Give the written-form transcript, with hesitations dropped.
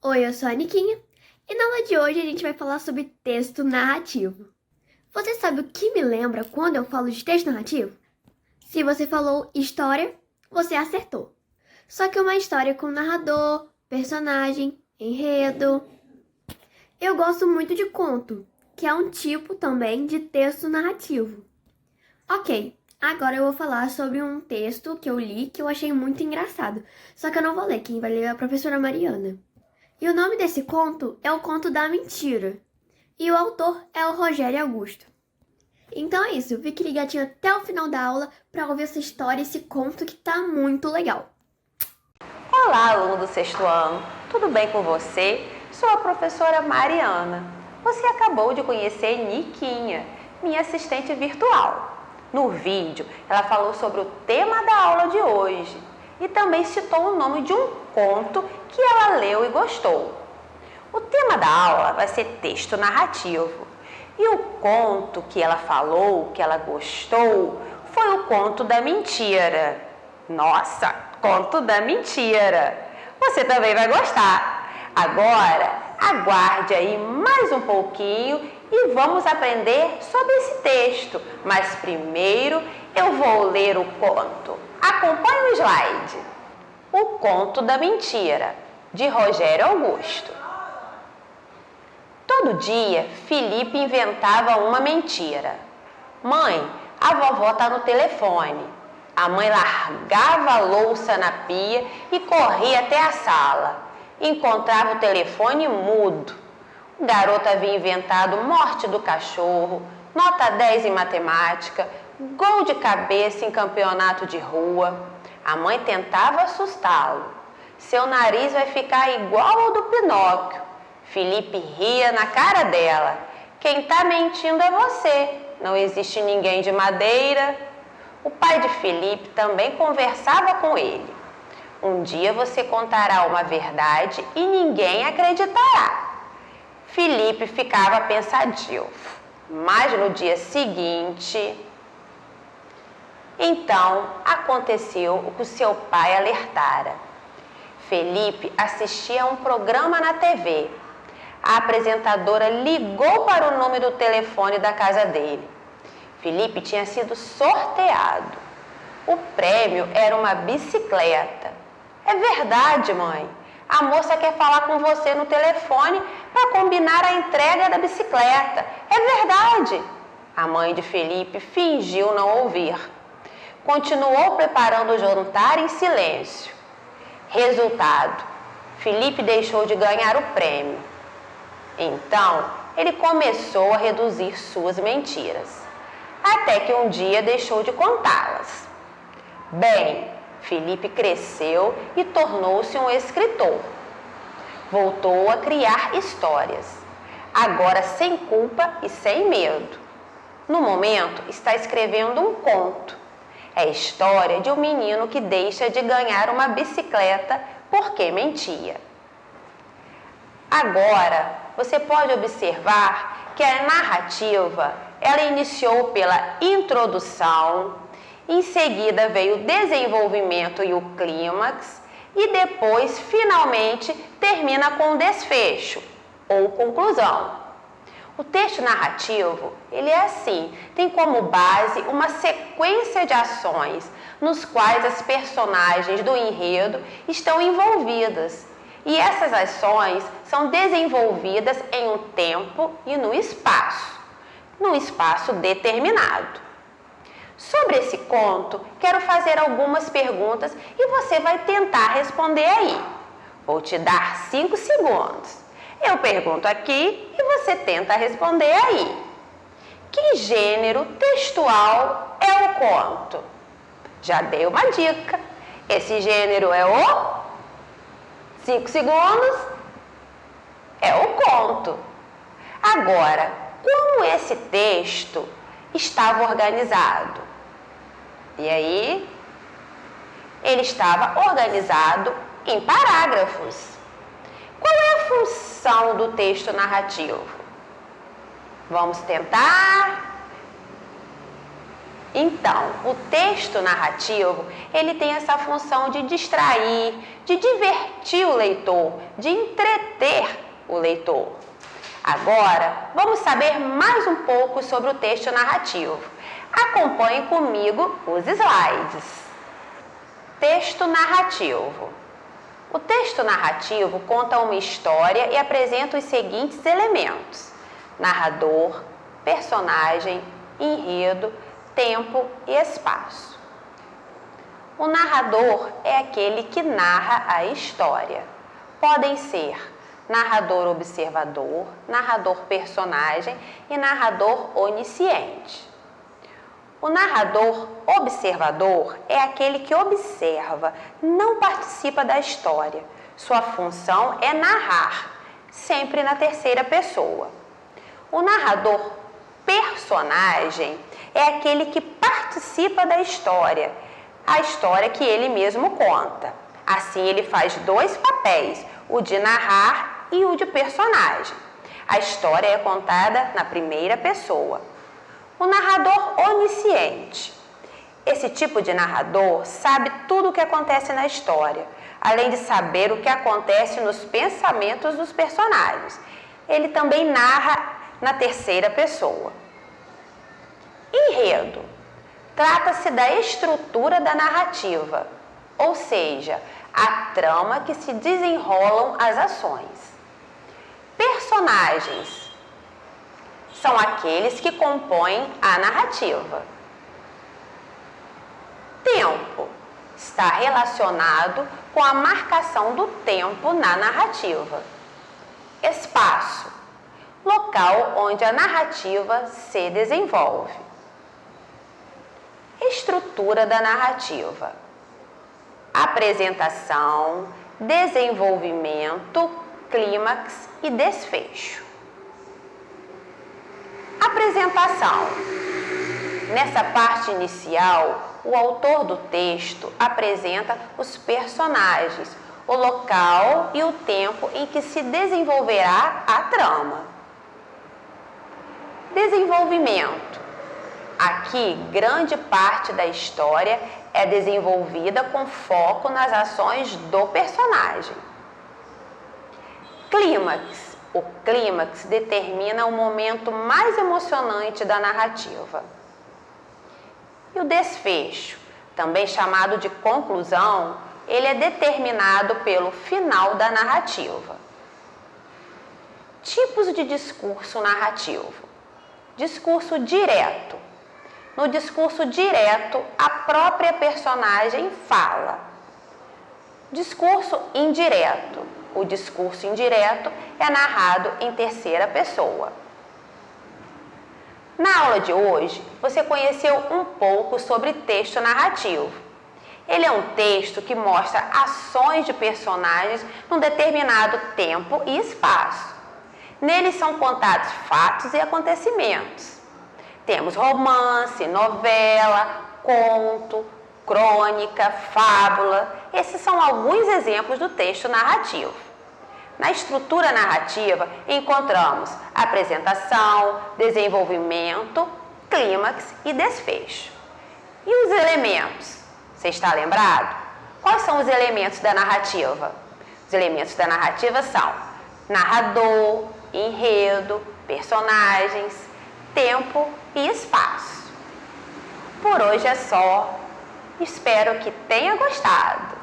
Oi, eu sou a Niquinha e na aula de hoje a gente vai falar sobre texto narrativo. Você sabe o que me lembra quando eu falo de texto narrativo? Se você falou história, você acertou. Só que uma história com narrador, personagem, enredo. Eu gosto muito de conto, que é um tipo também de texto narrativo. Ok, agora eu vou falar sobre um texto que eu li que eu achei muito engraçado. Só que eu não vou ler, quem vai ler é a professora Mariana. E o nome desse conto é o Conto da Mentira. E o autor é o Rogério Augusto. Então é isso, fique ligadinho até o final da aula para ouvir essa história e esse conto que tá muito legal. Olá, aluno do sexto ano, tudo bem com você? Sou a professora Mariana. Você acabou de conhecer Niquinha, minha assistente virtual. No vídeo, ela falou sobre o tema da aula de hoje e também citou o nome de um conto que ela leu e gostou. O tema da aula vai ser texto narrativo. E o conto que ela falou, que ela gostou, foi o Conto da Mentira. Nossa, Conto da Mentira! Você também vai gostar. Agora, aguarde aí mais um pouquinho e vamos aprender sobre esse texto. Mas primeiro eu vou ler o conto. Acompanhe o slide. O Conto da Mentira, de Rogério Augusto. Todo dia, Felipe inventava uma mentira. Mãe, a vovó está no telefone. A mãe largava a louça na pia e corria até a sala. Encontrava o telefone mudo. O garoto havia inventado morte do cachorro, nota 10 em matemática, gol de cabeça em campeonato de rua. A mãe tentava assustá-lo. Seu nariz vai ficar igual ao do Pinóquio. Felipe ria na cara dela. Quem está mentindo é você. Não existe ninguém de madeira. O pai de Felipe também conversava com ele. Um dia você contará uma verdade e ninguém acreditará. Felipe ficava pensativo. Mas no dia seguinte... Então aconteceu o que seu pai alertara. Felipe assistia a um programa na TV. A apresentadora ligou para o número do telefone da casa dele. Felipe tinha sido sorteado. O prêmio era uma bicicleta. É verdade, mãe. A moça quer falar com você no telefone para combinar a entrega da bicicleta. É verdade. A mãe de Felipe fingiu não ouvir. Continuou preparando o jantar em silêncio. Resultado: Felipe deixou de ganhar o prêmio. Então, ele começou a reduzir suas mentiras, até que um dia deixou de contá-las. Bem, Felipe cresceu e tornou-se um escritor. Voltou a criar histórias, agora sem culpa e sem medo. No momento, está escrevendo um conto. É a história de um menino que deixa de ganhar uma bicicleta porque mentia. Agora, você pode observar que a narrativa, ela iniciou pela introdução, em seguida veio o desenvolvimento e o clímax, e depois, finalmente, termina com o desfecho, ou conclusão. O texto narrativo, ele é assim, tem como base uma sequência de ações, nos quais as personagens do enredo estão envolvidas. E essas ações são desenvolvidas em um tempo e no espaço, num espaço determinado. Sobre esse conto, quero fazer algumas perguntas e você vai tentar responder aí. Vou te dar 5 segundos. Eu pergunto aqui e você tenta responder aí. Que gênero textual é o conto? Já dei uma dica. Esse gênero é o... 5 segundos. É o conto. Agora, como esse texto estava organizado? E aí? Ele estava organizado em parágrafos. Qual é a função do texto narrativo? Vamos tentar. Então, o texto narrativo, ele tem essa função de distrair, de divertir o leitor, de entreter o leitor. Agora, vamos saber mais um pouco sobre o texto narrativo. Acompanhe comigo os slides. Texto narrativo. O texto narrativo conta uma história e apresenta os seguintes elementos: narrador, personagem, enredo, tempo e espaço. O narrador é aquele que narra a história. Podem ser narrador observador, narrador personagem e narrador onisciente. O narrador observador é aquele que observa, não participa da história. Sua função é narrar, sempre na terceira pessoa. O narrador personagem é aquele que participa da história, a história que ele mesmo conta. Assim, ele faz dois papéis, o de narrar e o de personagem. A história é contada na primeira pessoa. O narrador onisciente. Esse tipo de narrador sabe tudo o que acontece na história, além de saber o que acontece nos pensamentos dos personagens. Ele também narra na terceira pessoa. Enredo. Trata-se da estrutura da narrativa, ou seja, a trama que se desenrolam as ações. Personagens são aqueles que compõem a narrativa. Tempo está relacionado com a marcação do tempo na narrativa. Espaço, local onde a narrativa se desenvolve. Estrutura da narrativa: apresentação, desenvolvimento, clímax e desfecho. Apresentação. Nessa parte inicial, o autor do texto apresenta os personagens, o local e o tempo em que se desenvolverá a trama. Desenvolvimento. Aqui, grande parte da história é desenvolvida com foco nas ações do personagem. Clímax. O clímax determina o momento mais emocionante da narrativa. E o desfecho, também chamado de conclusão, ele é determinado pelo final da narrativa. Tipos de discurso narrativo. Discurso direto. No discurso direto, a própria personagem fala. Discurso indireto. O discurso indireto é narrado em terceira pessoa. Na aula de hoje, você conheceu um pouco sobre texto narrativo. Ele é um texto que mostra ações de personagens num determinado tempo e espaço. Nele são contados fatos e acontecimentos. Temos romance, novela, conto, crônica, fábula. Esses são alguns exemplos do texto narrativo. Na estrutura narrativa, encontramos apresentação, desenvolvimento, clímax e desfecho. E os elementos? Você está lembrado? Quais são os elementos da narrativa? Os elementos da narrativa são narrador, enredo, personagens, tempo e espaço. Por hoje é só. Espero que tenha gostado.